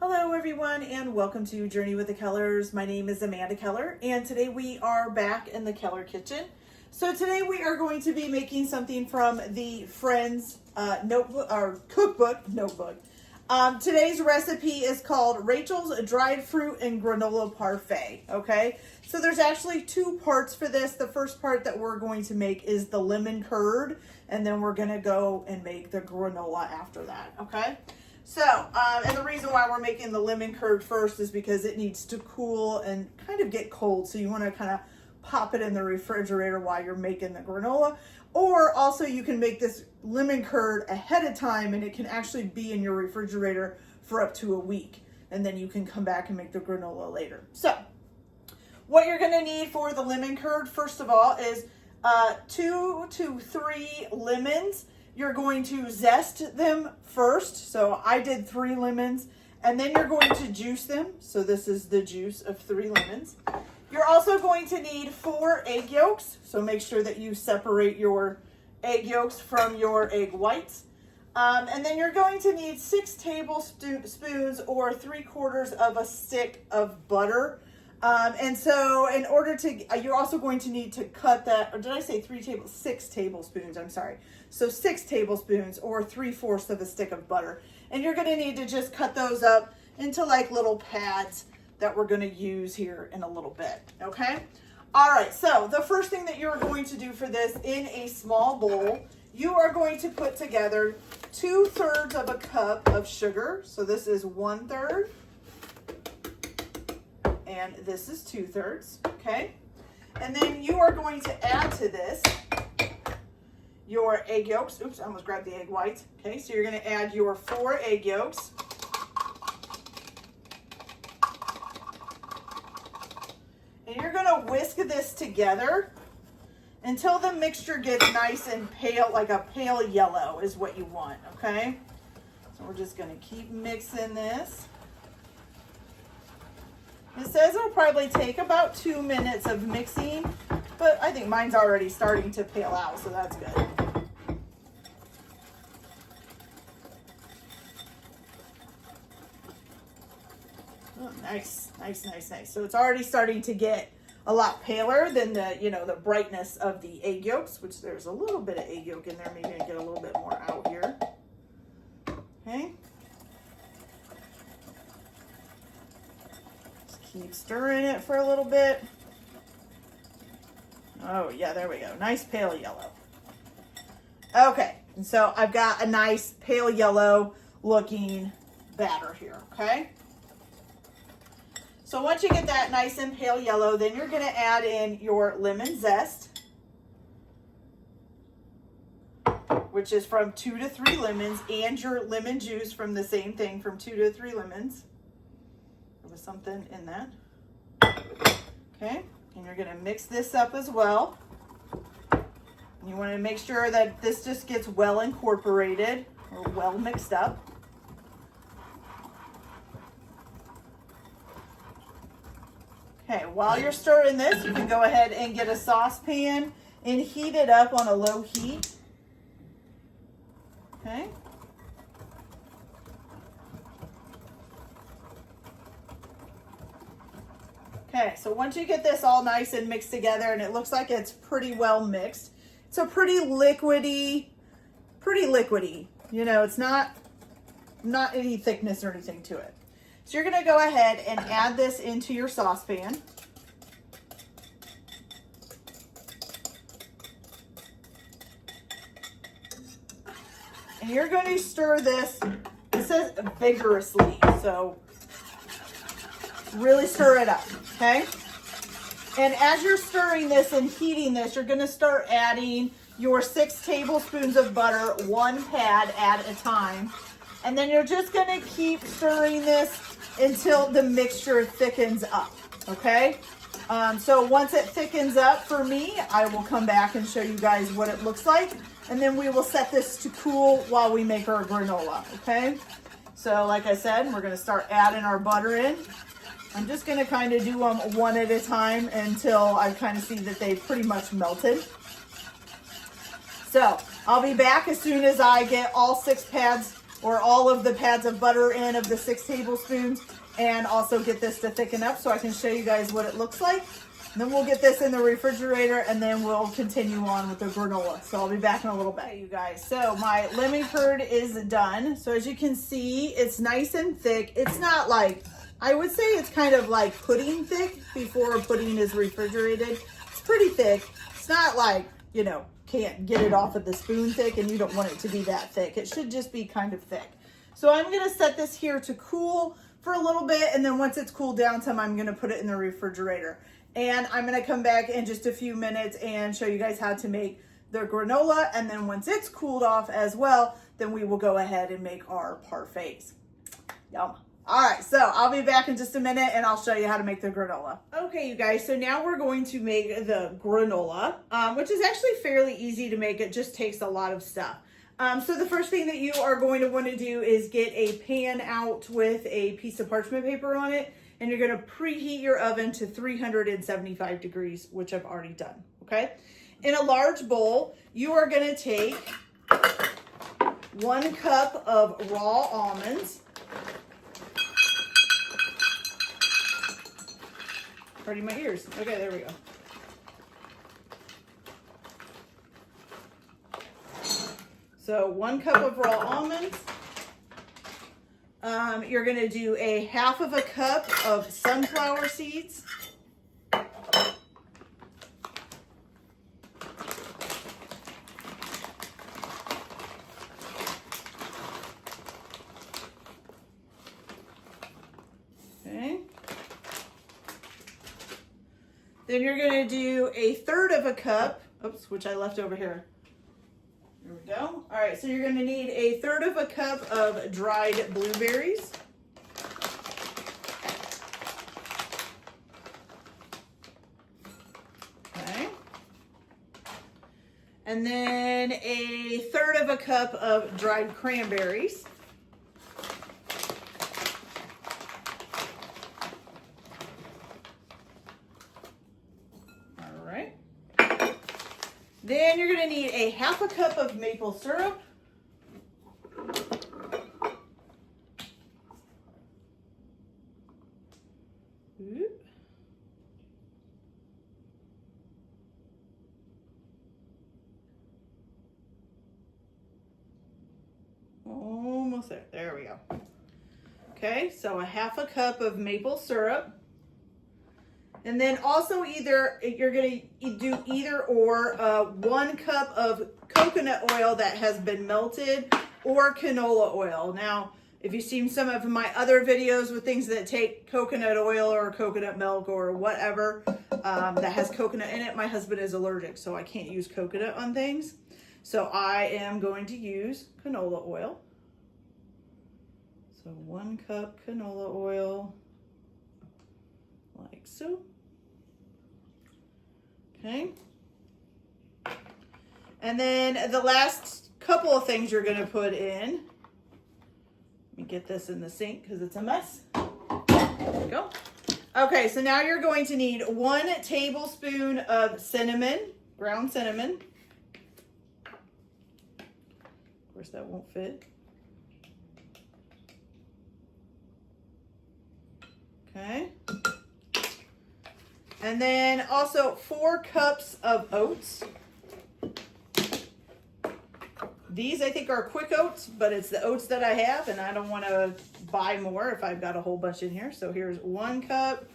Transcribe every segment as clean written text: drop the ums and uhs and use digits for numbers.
Hello everyone and welcome to Journey with the Kellers. My name is Amanda Keller and today we are back in the Keller kitchen. So today we are going to be making something from the Friends notebook or cookbook notebook. Today's recipe is called Rachel's Dried Fruit and Granola Parfait. Okay, so there's actually two parts for this. The first part that we're going to make is the lemon curd, and then we're going to go and make the granola after that. Okay. So, and the reason why we're making the lemon curd first is because it needs to cool and kind of get cold. So you want to kind of pop it in the refrigerator while you're making the granola. Or also you can make this lemon curd ahead of time and it can actually be in your refrigerator for up to a week. And then you can come back and make the granola later. So, what you're going to need for the lemon curd, first of all, is 2 to 3 lemons. You're going to zest them first. So I did 3 lemons, and then you're going to juice them. So this is the juice of 3 lemons. You're also going to need 4 egg yolks. So make sure that you separate your egg yolks from your egg whites. And then you're going to need 6 tablespoons or 3/4 of a stick of butter. And so in order to, you're also going to need to cut that, or did I say 6 tablespoons, I'm sorry. So 6 tablespoons or 3/4 of a stick of butter. And you're going to need to just cut those up into like little pads that we're going to use here in a little bit. Okay. All right. So the first thing that you're going to do for this, in a small bowl, you are going to put together 2/3 of a cup of sugar. So this is 1/3. And this is 2/3, okay? And then you are going to add to this your egg yolks. Oops, I almost grabbed the egg whites. Okay, so you're gonna add your 4 egg yolks. And you're gonna whisk this together until the mixture gets nice and pale, like a pale yellow is what you want, okay? So we're just gonna keep mixing this. It says it'll probably take about 2 minutes of mixing, but I think mine's already starting to pale out, so that's good. Oh, nice, nice, nice, nice. So it's already starting to get a lot paler than the, the brightness of the egg yolks, which there's a little bit of egg yolk in there. Maybe I get a little bit more out here. Okay. Keep stirring it for a little bit. Oh yeah, there we go. Nice pale yellow. Okay, and so I've got a nice pale yellow looking batter here, okay? So once you get that nice and pale yellow, then you're gonna add in your lemon zest, which is from 2 to 3 lemons, and your lemon juice from the same thing, from 2 to 3 lemons. Something in that. Okay, and you're going to mix this up as well. And you want to make sure that this just gets well incorporated or well mixed up. Okay, while you're stirring this, you can go ahead and get a saucepan and heat it up on a low heat. Okay. Okay, so once you get this all nice and mixed together and it looks like it's pretty well mixed, it's a pretty liquidy, it's not any thickness or anything to it. So you're gonna go ahead and add this into your saucepan. And you're going to stir this, it says vigorously, so really stir it up, okay? And as you're stirring this and heating this, you're going to start adding your 6 tablespoons of butter, 1 pad at a time. And then you're just going to keep stirring this until the mixture thickens up, okay? So once it thickens up for me, I will come back and show you guys what it looks like. And then we will set this to cool while we make our granola, okay? So like I said, we're going to start adding our butter in. I'm just going to kind of do them one at a time until I kind of see that they've pretty much melted. So I'll be back as soon as I get all 6 pads or all of the pads of butter in of the 6 tablespoons, and also get this to thicken up so I can show you guys what it looks like. And then we'll get this in the refrigerator, and then we'll continue on with the granola. So I'll be back in a little bit. Okay, you guys, so my lemon curd is done. So as you can see, it's nice and thick. It's not like, I would say it's kind of like pudding thick before pudding is refrigerated. It's pretty thick. It's not like, you know, can't get it off of the spoon thick, and you don't want it to be that thick. It should just be kind of thick. So I'm gonna set this here to cool for a little bit, and then once it's cooled down some, I'm gonna put it in the refrigerator. And I'm gonna come back in just a few minutes and show you guys how to make the granola. And then once it's cooled off as well, then we will go ahead and make our parfaits. Yum. All right, so I'll be back in just a minute and I'll show you how to make the granola. Okay, you guys, so now we're going to make the granola, which is actually fairly easy to make. It just takes a lot of stuff. So the first thing that you are going to want to do is get a pan out with a piece of parchment paper on it. And you're going to preheat your oven to 375 degrees, which I've already done, okay? In a large bowl, you are going to take 1 cup of raw almonds. Hurting my ears. Okay, there we go. So 1 cup of raw almonds. You're going to do a 1/2 cup of sunflower seeds. Okay. Then you're going to do a 1/3 cup, oops, which I left over here. There we go. All right, so you're going to need a 1/3 cup of dried blueberries. Okay. And then a 1/3 cup of dried cranberries. All right. Then you're going to need a 1/2 cup of maple syrup. Oop. Almost there. There we go. Okay, so a 1/2 cup of maple syrup. And then also either, you're going to do either or 1 cup of coconut oil that has been melted or canola oil. Now, if you've seen some of my other videos with things that take coconut oil or coconut milk or whatever that has coconut in it, my husband is allergic, so I can't use coconut on things. So I am going to use canola oil. So 1 cup canola oil, like so. Okay. And then the last couple of things you're going to put in. Let me get this in the sink because it's a mess. There we go. Okay, so now you're going to need 1 tablespoon of cinnamon, ground cinnamon. Of course, that won't fit. Okay. And then also 4 cups of oats. These I think are quick oats, but it's the oats that I have, and I don't want to buy more if I've got a whole bunch in here. So here's 1 cup,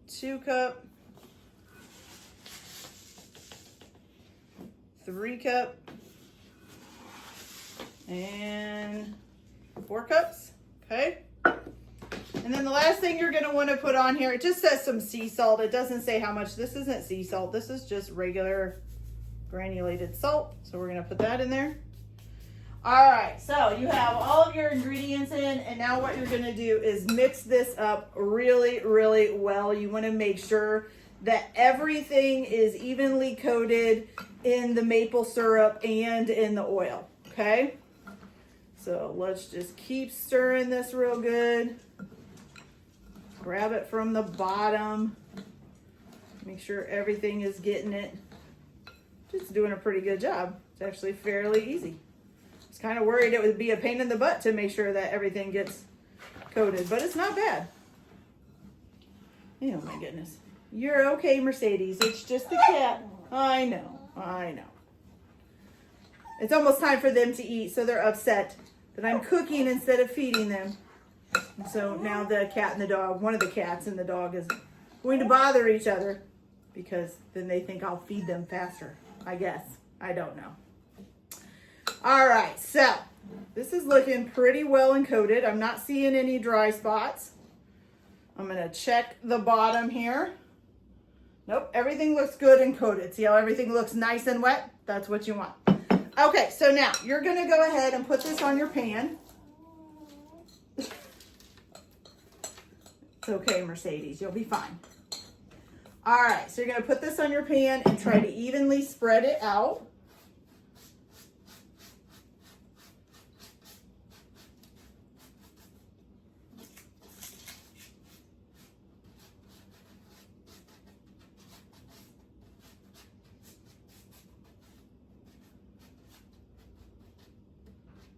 2 cup, 3 cup, and 4 cups. Okay. And then the last thing you're going to want to put on here, it just says some sea salt. It doesn't say how much. This isn't sea salt. This is just regular granulated salt. So we're going to put that in there. All right, so you have all of your ingredients in, and now what you're going to do is mix this up really, really well. You want to make sure that everything is evenly coated in the maple syrup and in the oil, okay? So let's just keep stirring this real good. Grab it from the bottom. Make sure everything is getting it. Just doing a pretty good job. It's actually fairly easy. I was kind of worried it would be a pain in the butt to make sure that everything gets coated, but it's not bad. Oh my goodness. You're okay, Mercedes. It's just a cat. I know. I know. It's almost time for them to eat, so they're upset that I'm cooking instead of feeding them. And so now the cat and the dog, one of the cats and the dog is going to bother each other because then they think I'll feed them faster, I guess. I don't know. All right, so this is looking pretty well encoded. I'm not seeing any dry spots. I'm going to check the bottom here. Nope, everything looks good and coated. See how everything looks nice and wet? That's what you want. Okay, so now you're going to go ahead and put this on your pan. It's okay, Mercedes, you'll be fine. All right, so you're going to put this on your pan and try to evenly spread it out.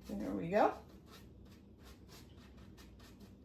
There we go.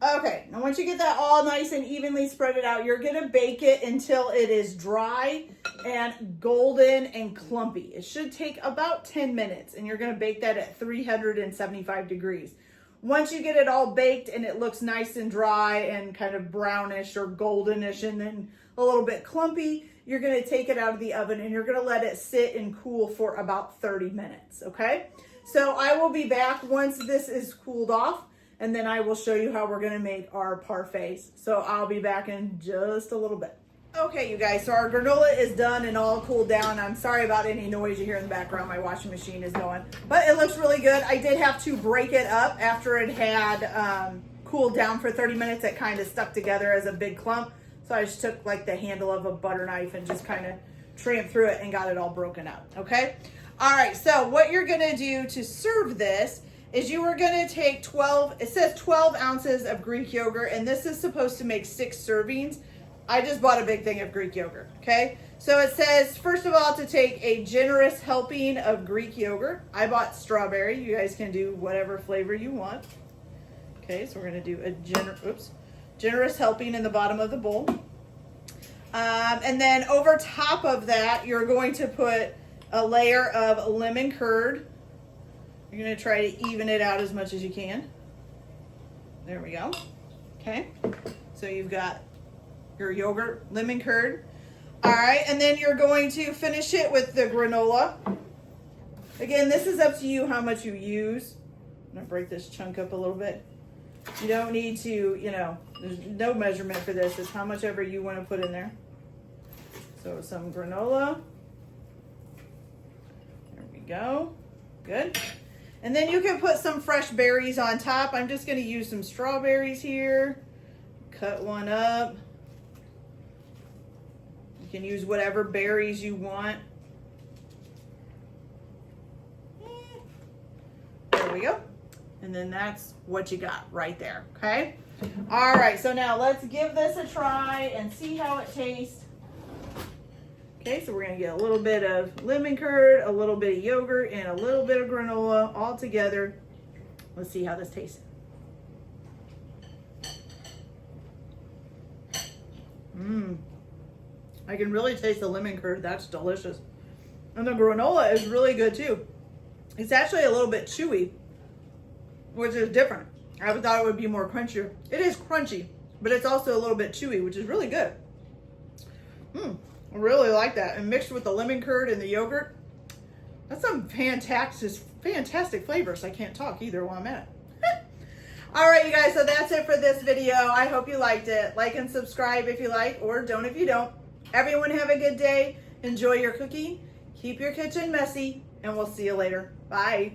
Okay, now once you get that all nice and evenly spread it out, you're gonna bake it until it is dry and golden and clumpy. It should take about 10 minutes and you're gonna bake that at 375 degrees. Once you get it all baked and it looks nice and dry and kind of brownish or goldenish and then a little bit clumpy, you're gonna take it out of the oven and you're gonna let it sit and cool for about 30 minutes, okay? So I will be back once this is cooled off, and then I will show you how we're gonna make our parfaits. So I'll be back in just a little bit. Okay, you guys, so our granola is done and all cooled down. I'm sorry about any noise you hear in the background. My washing machine is going, but it looks really good. I did have to break it up after it had cooled down for 30 minutes. It kind of stuck together as a big clump. So I just took like the handle of a butter knife and just kind of tramped through it and got it all broken up, okay? All right, so what you're gonna do to serve this is you are gonna take 12, it says 12 ounces of Greek yogurt, and this is supposed to make 6 servings. I just bought a big thing of Greek yogurt, okay? So it says, first of all, to take a generous helping of Greek yogurt. I bought strawberry. You guys can do whatever flavor you want. Okay, so we're gonna do a generous helping in the bottom of the bowl. And then over top of that, you're going to put a layer of lemon curd. You're gonna try to even it out as much as you can. There we go. Okay, so you've got your yogurt, lemon curd. All right, and then you're going to finish it with the granola. Again, this is up to you how much you use. I'm gonna break this chunk up a little bit. You don't need to, you know, there's no measurement for this. It's how much ever you want to put in there. So some granola. There we go. Good. And then you can put some fresh berries on top. I'm just going to use some strawberries here. Cut one up. You can use whatever berries you want. There we go. And then that's what you got right there, okay? All right, so now let's give this a try and see how it tastes. Okay, so we're gonna get a little bit of lemon curd, a little bit of yogurt, and a little bit of granola all together. Let's see how this tastes. I can really taste the lemon curd. That's delicious. And the granola is really good too. It's actually a little bit chewy, which is different. I thought it would be more crunchier. It is crunchy, but it's also a little bit chewy, which is really good. I really like that. And mixed with the lemon curd and the yogurt, that's some fantastic flavors. I can't talk either while I'm at it. All right, you guys, so that's it for this video. I hope you liked it. Like and subscribe if you like, or don't if you don't. Everyone have a good day. Enjoy your cooking. Keep your kitchen messy, and we'll see you later. Bye.